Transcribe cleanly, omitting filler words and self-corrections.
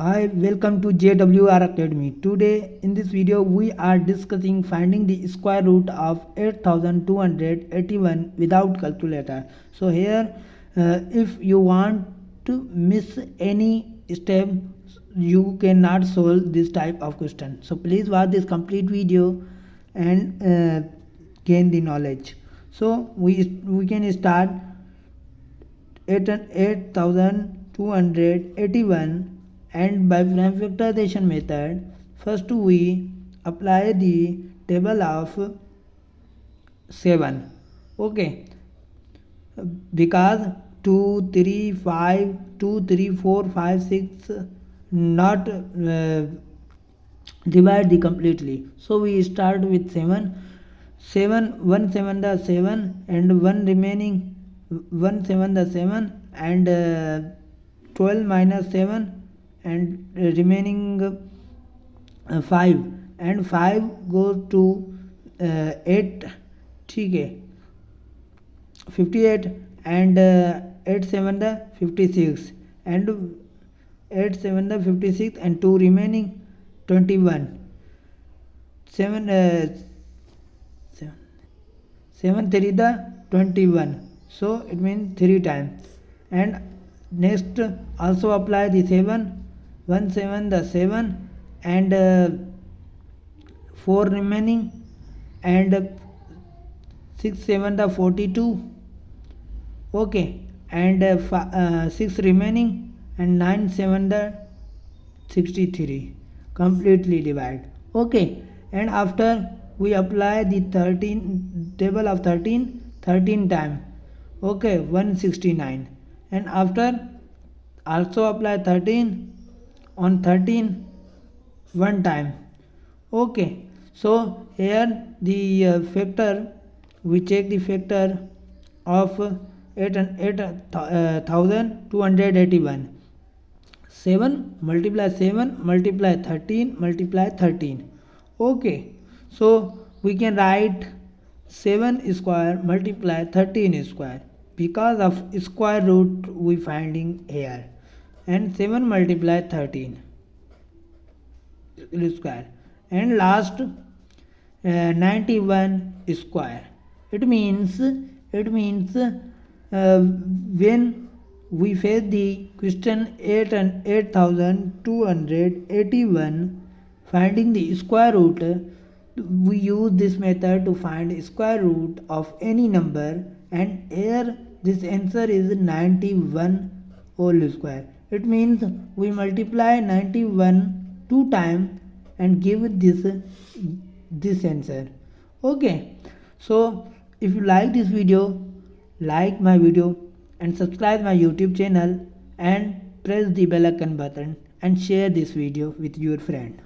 Hi, welcome to JWR Academy. Today in this video we are discussing finding the square root of 8281 without calculator. So here if you want to miss any step you cannot solve this type of question. So please watch this complete video and gain the knowledge. So we can start 8281 and by factorization method. First we apply the table of 7. Okay, because 2 3 5 2 3 4 5 6 not divide the completely, so we start with 7. 1 7 the 7 and 1 remaining 1 7 the 7 and 12 minus 7 and remaining 5 and 5 goes to 8. ठीक है 58 and 8 7 the 56 and 8 7 the 56 and 2 remaining 21. 7 7 3 the 21, so it means 3 times. And next also apply the 7. 1 7 the 7 and 4 remaining and 6 7 the 42. Okay, and 6 remaining and 9 7 the 63, completely divide. Okay, and after we apply the 13 table of 13 time. Okay, 169, and after also apply 13 on 13 one time. Okay, so here the factor, we check the factor of 8281. 7 multiply 7 multiply 13 multiply 13. Okay, so we can write 7 square multiply 13 square because of square root we finding here, and 7 multiply 13 square, and last 91 square. It means when we face the question 8281 finding the square root, we use this method to find square root of any number, and here this answer is 91 whole square. It means we multiply 91 2 times and give this answer. Okay, so if you like this video, like my video and subscribe my YouTube channel and press the bell icon button and share this video with your friend.